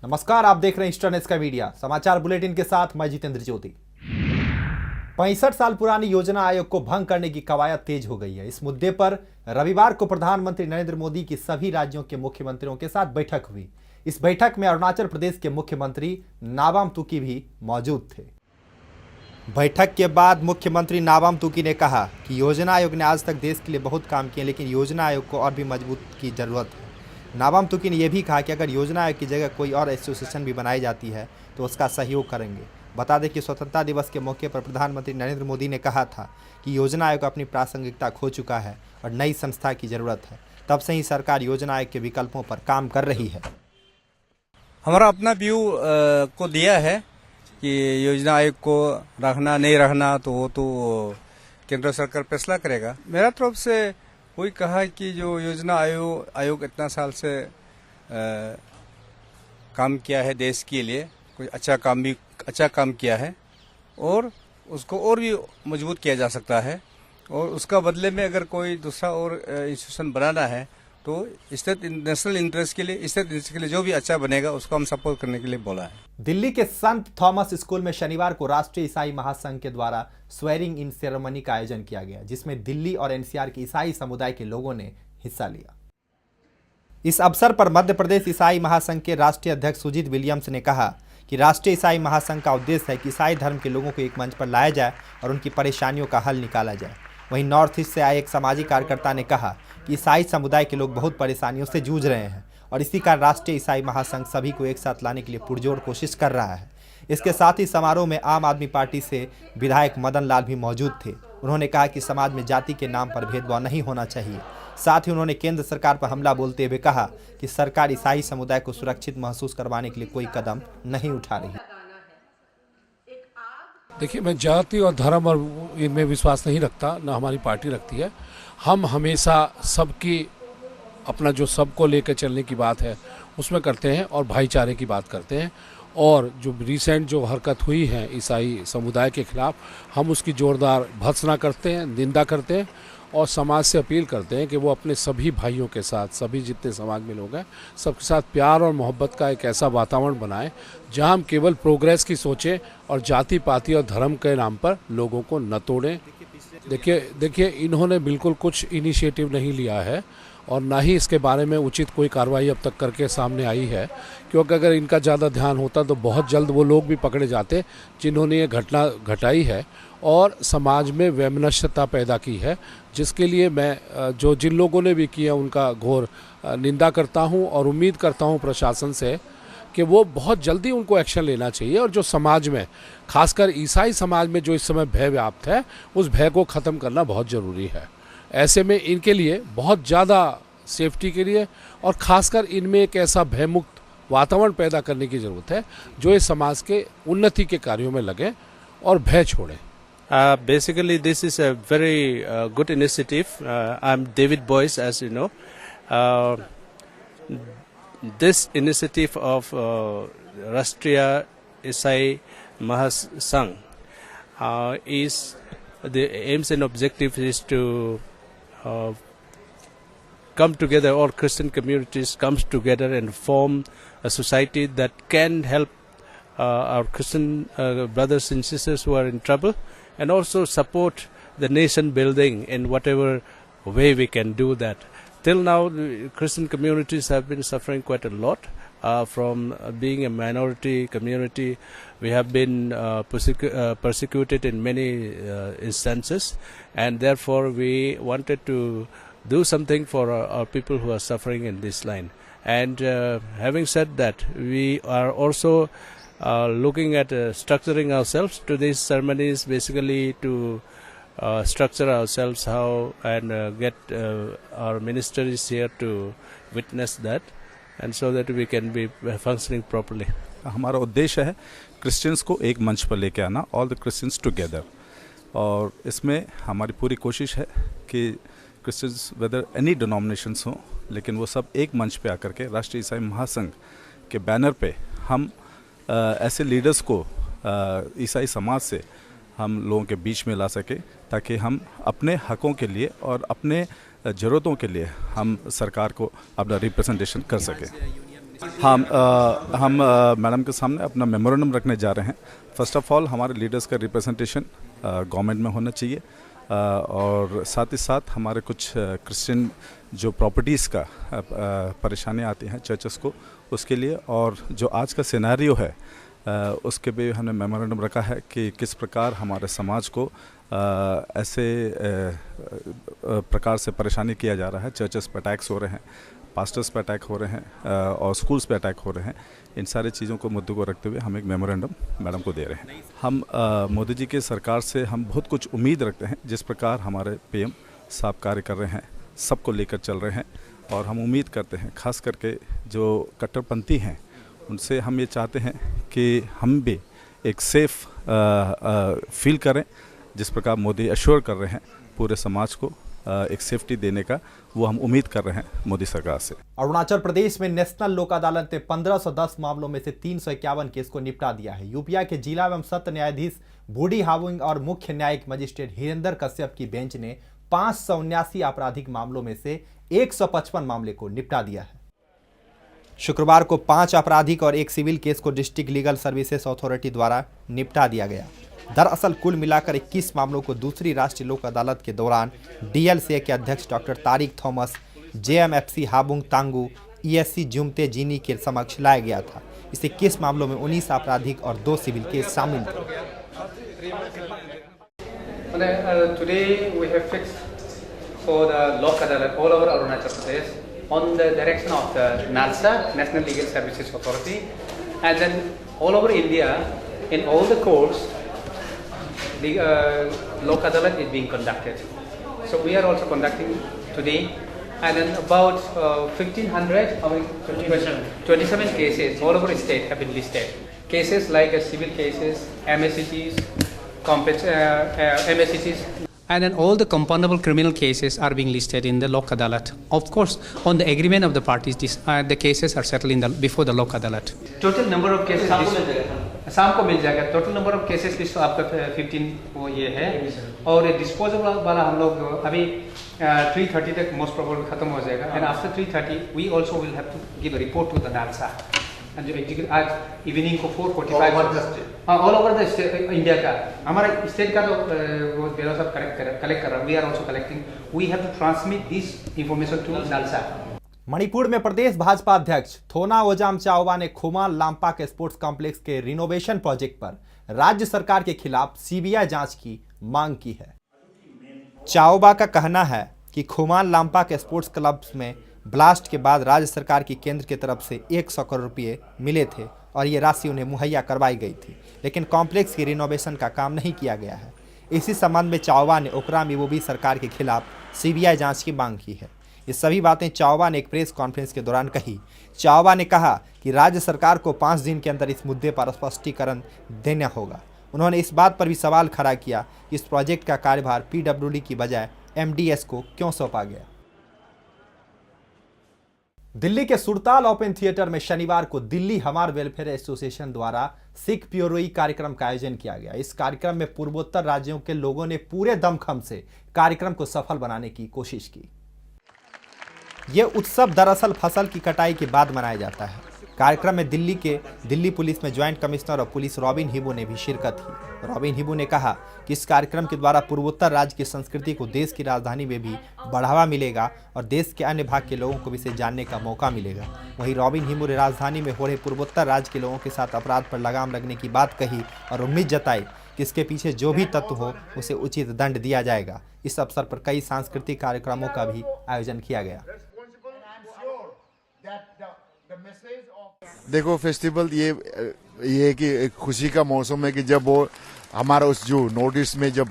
नमस्कार, आप देख रहे हैं ईस्टर्न न्यूज़ का मीडिया समाचार बुलेटिन के साथ मैं जितेंद्र ज्योति। 65 साल पुरानी योजना आयोग को भंग करने की कवायद तेज हो गई है। इस मुद्दे पर रविवार को प्रधानमंत्री नरेंद्र मोदी की सभी राज्यों के मुख्यमंत्रियों के साथ बैठक हुई। इस बैठक में अरुणाचल प्रदेश के मुख्यमंत्री नाबाम तुकी भी मौजूद थे। बैठक के बाद मुख्यमंत्री नाबाम तुकी ने कहा कि योजना आयोग ने आज तक देश के लिए बहुत काम किए, लेकिन योजना आयोग को और भी मजबूत की जरूरत है। नाबाम तुकी ने यह भी कहा कि अगर योजना आयोग की जगह कोई और एसोसिएशन भी बनाई जाती है तो उसका सहयोग करेंगे। बता दें कि स्वतंत्रता दिवस के मौके पर प्रधानमंत्री नरेंद्र मोदी ने कहा था कि योजना आयोग अपनी प्रासंगिकता खो चुका है और नई संस्था की जरूरत है। तब से ही सरकार योजना आयोग के विकल्पों पर काम कर रही है। हमारा अपना व्यू को दिया है कि योजना आयोग को रखना नहीं रखना तो वो तो केंद्र सरकार फैसला करेगा। मेरा तरफ से वही कहा कि जो योजना आयोग इतना साल से काम किया है देश के लिए, कोई अच्छा काम किया है और उसको और भी मजबूत किया जा सकता है। और उसका बदले में अगर कोई दूसरा और इंस्टीट्यूशन बनाना है तो नेशनल इंटरेस्ट के लिए, स्टेट इंटरेस्ट के लिए जो भी अच्छा बनेगा उसको हम सपोर्ट करने के लिए बोला है। दिल्ली के संत थॉमस स्कूल में शनिवार को राष्ट्रीय ईसाई महासंघ के द्वारा स्वेरिंग इन सेरेमनी का आयोजन किया गया, जिसमें दिल्ली और एनसीआर के ईसाई समुदाय के लोगों ने हिस्सा लिया। इस अवसर पर मध्य प्रदेश ईसाई महासंघ के राष्ट्रीय अध्यक्ष सुजीत विलियम्स ने कहा कि राष्ट्रीय ईसाई महासंघ का उद्देश्य है कि ईसाई धर्म के लोगों को एक मंच पर लाया जाए और उनकी परेशानियों का हल निकाला जाए। वहीं नॉर्थ ईस्ट से आए एक सामाजिक कार्यकर्ता ने कहा कि ईसाई समुदाय के लोग बहुत परेशानियों से जूझ रहे हैं और इसी कारण राष्ट्रीय ईसाई महासंघ सभी को एक साथ लाने के लिए पुरजोर कोशिश कर रहा है। इसके साथ ही समारोह में आम आदमी पार्टी से विधायक मदन लाल भी मौजूद थे। उन्होंने कहा कि समाज में जाति के नाम पर भेदभाव नहीं होना चाहिए। साथ ही उन्होंने केंद्र सरकार पर हमला बोलते हुए कहा कि सरकार ईसाई समुदाय को सुरक्षित महसूस करवाने के लिए कोई कदम नहीं उठा रही। देखिए, मैं जाति और धर्म और इनमें विश्वास नहीं रखता, ना हमारी पार्टी रखती है। हम हमेशा सबकी अपना जो सबको लेकर चलने की बात है उसमें करते हैं और भाईचारे की बात करते हैं। और जो रिसेंट जो हरकत हुई है ईसाई समुदाय के खिलाफ, हम उसकी जोरदार भर्त्सना करते हैं, निंदा करते हैं और समाज से अपील करते हैं कि वो अपने सभी भाइयों के साथ, सभी जितने समाज में लोग हैं, सबके साथ प्यार और मोहब्बत का एक ऐसा वातावरण बनाएं जहां हम केवल प्रोग्रेस की सोचें और जाति पाति और धर्म के नाम पर लोगों को न तोड़ें। देखिए इन्होंने बिल्कुल कुछ इनिशिएटिव नहीं लिया है और ना ही इसके बारे में उचित कोई कार्रवाई अब तक करके सामने आई है, क्योंकि अगर इनका ज़्यादा ध्यान होता तो बहुत जल्द वो लोग भी पकड़े जाते जिन्होंने ये घटना घटाई है और समाज में वैमनस्यता पैदा की है, जिसके लिए मैं जिन लोगों ने भी किया उनका घोर निंदा करता हूं और उम्मीद करता हूं प्रशासन से कि वो बहुत जल्दी उनको एक्शन लेना चाहिए। और जो समाज में, खासकर ईसाई समाज में जो इस समय भय व्याप्त है, उस भय को ख़त्म करना बहुत ज़रूरी है। ऐसे में इनके लिए बहुत ज़्यादा सेफ्टी के लिए और ख़ासकर इनमें एक ऐसा भयमुक्त वातावरण पैदा करने की ज़रूरत है जो इस समाज के उन्नति के कार्यों में लगे और भय छोड़ें। Basically, this is a very good initiative. I'm David Boyce, as you know. This initiative of Rashtriya Isai Mahasangh is the aims and objective is to come together. All Christian communities comes together and form a society that can help our Christian brothers and sisters who are in trouble, and also support the nation building in whatever way we can do that. Till now, Christian communities have been suffering quite a lot from being a minority community. We have been persecuted in many instances, and therefore we wanted to do something for our people who are suffering in this line. And having said that, we are also looking at structuring ourselves to these ceremonies, basically to structure ourselves how and get our ministers here to witness that, and so that we can be functioning properly. हमारा उद्देश्य है Christians को एक मंच पर लेके आना, all the Christians together. और इसमें हमारी पूरी कोशिश है कि क्रिश्चियंस वेदर एनी डिनोमिनेशंस हों, लेकिन वो सब एक मंच पे आकर के राष्ट्रीय ईसाई महासंघ के बैनर पे हम ऐसे लीडर्स को ईसाई समाज से हम लोगों के बीच में ला सके, ताकि हम अपने हकों के लिए और अपने ज़रूरतों के लिए हम सरकार को अपना रिप्रेजेंटेशन कर सकें। हम मैडम के सामने अपना मेमोरेंडम रखने जा रहे हैं। फर्स्ट ऑफ ऑल हमारे लीडर्स का रिप्रेजेंटेशन गवर्नमेंट में होना चाहिए और साथ ही साथ हमारे कुछ क्रिश्चियन जो प्रॉपर्टीज़ का परेशानियाँ आती हैं चर्चेस को उसके लिए, और जो आज का सिनेरियो है उसके भी हमने मेमोरेंडम रखा है कि किस प्रकार हमारे समाज को ऐसे प्रकार से परेशानी किया जा रहा है। चर्चेस पर अटैक्स हो रहे हैं, पास्टर्स पे अटैक हो रहे हैं और स्कूल्स पे अटैक हो रहे हैं। इन सारे चीज़ों को मुद्दों को रखते हुए हम एक मेमोरेंडम मैडम को दे रहे हैं। हम मोदी जी के सरकार से हम बहुत कुछ उम्मीद रखते हैं। जिस प्रकार हमारे पीएम साहब कार्य कर रहे हैं, सबको लेकर चल रहे हैं, और हम उम्मीद करते हैं खास करके जो कट्टरपंथी हैं उनसे हम ये चाहते हैं कि हम भी एक सेफ फील करें। जिस प्रकार मोदी अश्योर कर रहे हैं पूरे समाज को एक सेफ्टी देने का, वो हम उम्मीद कर रहे हैं मोदी सरकार से। अरुणाचल प्रदेश में नेशनल लोक अदालत ने 1510 मामलों में से 351 केस को निपटा दिया है। यूपीआ के जिला एवं सत्र न्यायाधीश बूढ़ी हावुंग और मुख्य न्यायिक मजिस्ट्रेट हिरेंद्र कश्यप की बेंच ने 579 आपराधिक मामलों में से 155 मामले को निपटा दिया है। शुक्रवार को 5 आपराधिक और 1 सिविल केस को डिस्ट्रिक्ट लीगल सर्विसेज अथॉरिटी द्वारा निपटा दिया गया। दरअसल कुल मिलाकर 21 मामलों को दूसरी राष्ट्रीय लोक अदालत के दौरान डीएलसीए के अध्यक्ष doctor Tarik Thomas, JMFC Habung Tangu, ESC Jumte Jini के समक्ष लाया गया था। इस 21 मामलों में 19 आपराधिक और 2 सिविल केस शामिल थे। Today we have fixed for the Lok Adalat all over Arunachal Pradesh on the direction of the NALSA, National Legal Services Authority, and then all over India in all the courts the Lok Adalat is being conducted. So we are also conducting today, and then about 27 cases all over the state have been listed. Cases like civil cases, MSCGs, MSCGs, and then all the compoundable criminal cases are being listed in the Lok Adalat. Of course, on the agreement of the parties, the cases are settled before the Lok Adalat. Total number of cases शाम को मिल जाएगा। Total number of cases list आपका 15 वो ये है, और disposable वाला हम लोग अभी 3:30 तक मोस्ट प्रोबेबल खत्म हो जाएगा। And after 3:30 we also will have to give a report to the NALSA. And जो एग्जीक्यूटिव आज इवनिंग को 4:45 all over the state India का, हमारा स्टेट का तो वो बेरो सब कलेक्ट कर रहा है। We are also collecting, we have to transmit this information to NALSA. Manipur में प्रदेश भाजपा अध्यक्ष थोना ओजाम चाओबा ने खुमान लाम्पा के स्पोर्ट्स कॉम्प्लेक्स के रिनोवेशन प्रोजेक्ट पर राज्य सरकार के खिलाफ सीबीआई जांच की मांग की है। चाओबा का कहना है कि खुमान लाम्पा के स्पोर्ट्स क्लब्स में ब्लास्ट के बाद राज्य सरकार की केंद्र की तरफ से 100 करोड़ रुपये मिले थे और ये राशि उन्हें मुहैया करवाई गई थी, लेकिन कॉम्प्लेक्स की रिनोवेशन का काम नहीं किया गया है। इसी संबंध में चाओबा ने ओकराम इबोबी सरकार के खिलाफ सीबीआई जांच की मांग की है। ये सभी बातें चाओबा ने एक प्रेस कॉन्फ्रेंस के दौरान कही। चाओबा ने कहा कि राज्य सरकार को 5 दिन के अंदर इस मुद्दे पर स्पष्टीकरण देना होगा। उन्होंने इस बात पर भी सवाल खड़ा किया कि इस प्रोजेक्ट का कार्यभार पीडब्ल्यूडी की बजाय एमडीएस को क्यों सौंपा गया। दिल्ली के सुरताल ओपन थिएटर में शनिवार को दिल्ली हमार वेलफेयर एसोसिएशन द्वारा सिख प्योरोई कार्यक्रम का आयोजन किया गया। इस कार्यक्रम में पूर्वोत्तर राज्यों के लोगों ने पूरे दमखम से कार्यक्रम को सफल बनाने की कोशिश की। ये उत्सव दरअसल फसल की कटाई के बाद मनाया जाता है। कार्यक्रम में दिल्ली पुलिस में ज्वाइंट कमिश्नर और पुलिस रॉबिन हिबू ने भी शिरकत की। रॉबिन हिबू ने कहा कि इस कार्यक्रम के द्वारा पूर्वोत्तर राज्य की संस्कृति को देश की राजधानी में भी बढ़ावा मिलेगा और देश के अन्य भाग के लोगों को भी इसे जानने का मौका मिलेगा। वहीं रॉबिन हिबू ने राजधानी में हो रहे पूर्वोत्तर राज्य के लोगों के साथ अपराध पर लगाम लगने की बात कही और उम्मीद जताई कि इसके पीछे जो भी तत्व हो उसे उचित दंड दिया जाएगा। इस अवसर पर कई सांस्कृतिक कार्यक्रमों का भी आयोजन किया गया। देखो, फेस्टिवल ये कि खुशी का मौसम है कि जब वो हमारा उस जो नोटिस में जब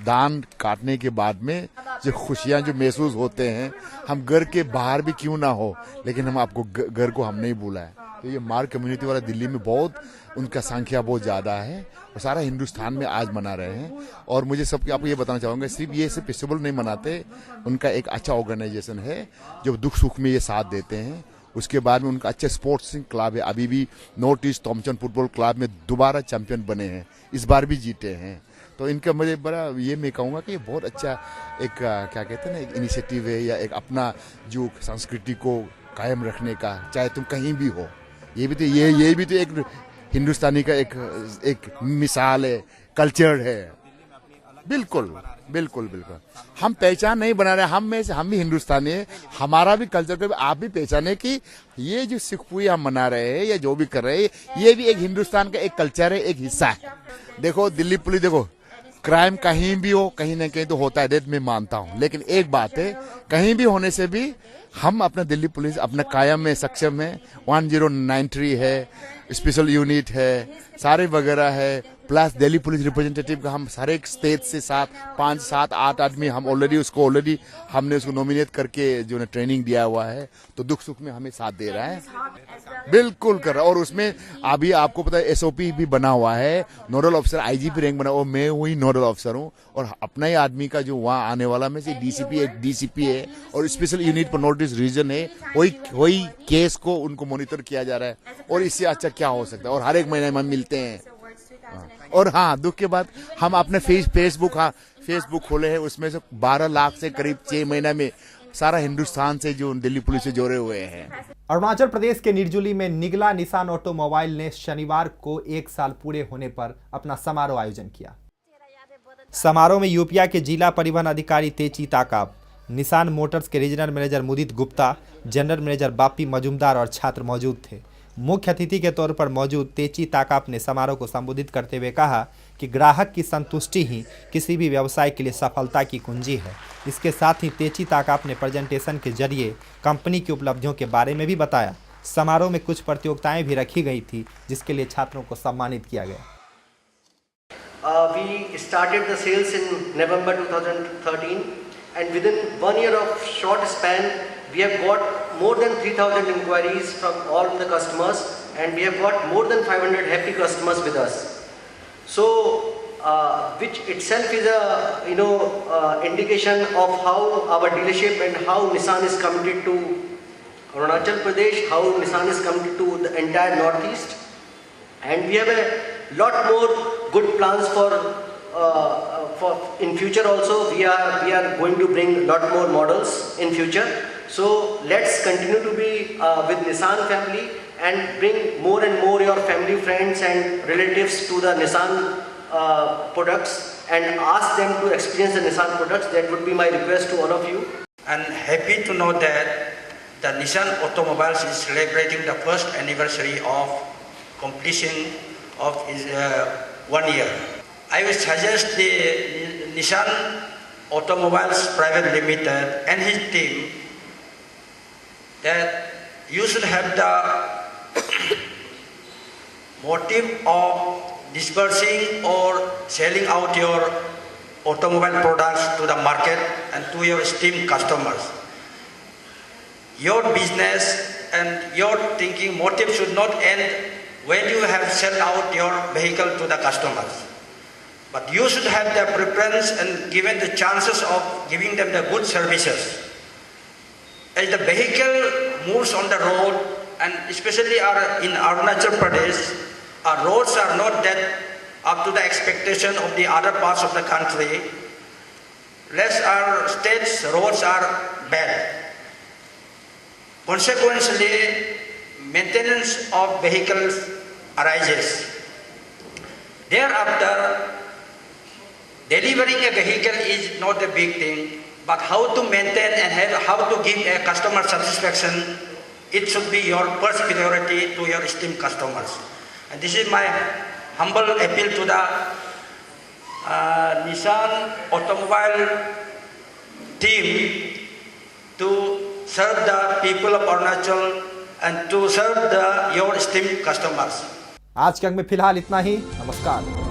धान काटने के बाद में जो खुशियां जो महसूस होते हैं, हम घर के बाहर भी क्यों ना हो, लेकिन हम आपको घर को हम नहीं भूला है। तो ये मार कम्युनिटी वाला दिल्ली में बहुत उनका संख्या बहुत ज़्यादा है और सारा हिंदुस्तान में आज मना रहे हैं। और मुझे सबके आपको ये बताना चाहूँगा, सिर्फ ये फेस्टिवल नहीं मनाते, उनका एक अच्छा ऑर्गेनाइजेशन है जो दुख सुख में ये साथ देते हैं। उसके बाद में उनका अच्छा स्पोर्ट्स क्लब है। अभी भी north east Thomson football club में दोबारा चैंपियन बने हैं, इस बार भी जीते हैं। तो इनका मुझे बड़ा ये मैं कहूँगा कि ये बहुत अच्छा एक क्या कहते हैं ना, एक इनिशिएटिव है या एक अपना जो संस्कृति को कायम रखने का, चाहे तुम कहीं भी हो। ये भी तो एक हिंदुस्तानी का एक मिसाल है, कल्चर है। बिल्कुल बिल्कुल बिल्कुल, हम पहचान नहीं बना रहे, हम भी हिंदुस्तानी है, हमारा भी कल्चर को आप भी पहचाने कि ये जो सिख पूरी हम मना रहे हैं या जो भी कर रहे हैं, ये भी एक हिंदुस्तान का एक कल्चर है, एक हिस्सा है। देखो दिल्ली पुलिस, देखो क्राइम कहीं भी हो, कहीं ना कहीं तो होता है, डेट में मानता हूँ, लेकिन एक बात है, कहीं भी होने से भी हम अपना दिल्ली पुलिस अपना कायम में सक्षम है। 1093 है, स्पेशल यूनिट है, सारे वगैरह है, प्लस दिल्ली पुलिस रिप्रेजेंटेटिव का हम सारे स्टेट से 5, 7, 8 आदमी हम ऑलरेडी हमने उसको नॉमिनेट करके जो है ट्रेनिंग दिया हुआ है, तो दुख सुख में हमें साथ दे रहा है, बिल्कुल कर रहा है। और उसमें अभी आपको पता है SOP भी बना हुआ है, नोडल ऑफिसर IGP रैंक बना, और मैं वही नोडल ऑफिसर हूँ, और अपना ही आदमी का जो वहाँ आने वाला में से DCP है और स्पेशल यूनिट पर नॉर्थ ईस्ट रीजन है, वही केस को उनको मॉनिटर किया जा रहा है। और इससे अच्छा क्या हो सकता है, और हर एक महीने में मिलते हैं। और हाँ, दुख के बाद हम अपने फेसबुक खोले हैं, उसमें से 12 लाख से करीब 6 महीने में सारा हिंदुस्तान से जो दिल्ली पुलिस से जुड़े हुए हैं। अरुणाचल प्रदेश के निर्जुली में निगला निसान ऑटोमोबाइल ने शनिवार को 1 साल पूरे होने पर अपना समारोह आयोजन किया। समारोह में यूपिया के जिला परिवहन अधिकारी तेची ताकाप, निसान मोटर्स के रीजनल मैनेजर मुदित गुप्ता, जनरल मैनेजर बापी मजूमदार और छात्र मौजूद थे। मुख्य अतिथि के तौर पर मौजूद तेची ताकाप ने समारोह को संबोधित करते हुए कहा कि ग्राहक की संतुष्टि ही किसी भी व्यवसाय के लिए सफलता की कुंजी है। इसके साथ ही तेची ताकाप ने प्रेजेंटेशन के जरिए कंपनी की उपलब्धियों के बारे में भी बताया। समारोह में कुछ प्रतियोगिताएं भी रखी गई थी, जिसके लिए छात्रों को सम्मानित किया गया। We started the sales in November 2013, and within 1 year of short span, we have got more than 3,000 inquiries from all the customers, and we have got more than 500 happy customers with us. So, which itself is a indication of how our dealership and how Nissan is committed to Arunachal Pradesh, how Nissan is committed to the entire Northeast, and we have a lot more good plans for in future also. We are going to bring a lot more models in future. So let's continue to be with Nissan family and bring more and more your family, friends and relatives to the Nissan products and ask them to experience the Nissan products. That would be my request to all of you. And happy to know that the Nissan Automobiles is celebrating the first anniversary of completion of its 1 year. I will suggest the Nissan Automobiles Private Limited and his team that you should have the motive of dispersing or selling out your automobile products to the market and to your esteemed customers. Your business and your thinking motive should not end when you have sold out your vehicle to the customers. But you should have the preference and given the chances of giving them the good services. As the vehicle moves on the road, and especially in Arunachal Pradesh, our roads are not that up to the expectation of the other parts of the country. Less our states' roads are bad. Consequently, maintenance of vehicles arises. Thereafter, delivering a vehicle is not a big thing, but how to maintain and how to give a customer satisfaction, it should be your first priority to your esteemed customers. And this is my humble appeal to the Nissan Automobile team to serve the people of Arunachal and to serve your esteemed customers. आज के अंक में फिलहाल इतना ही। नमस्कार।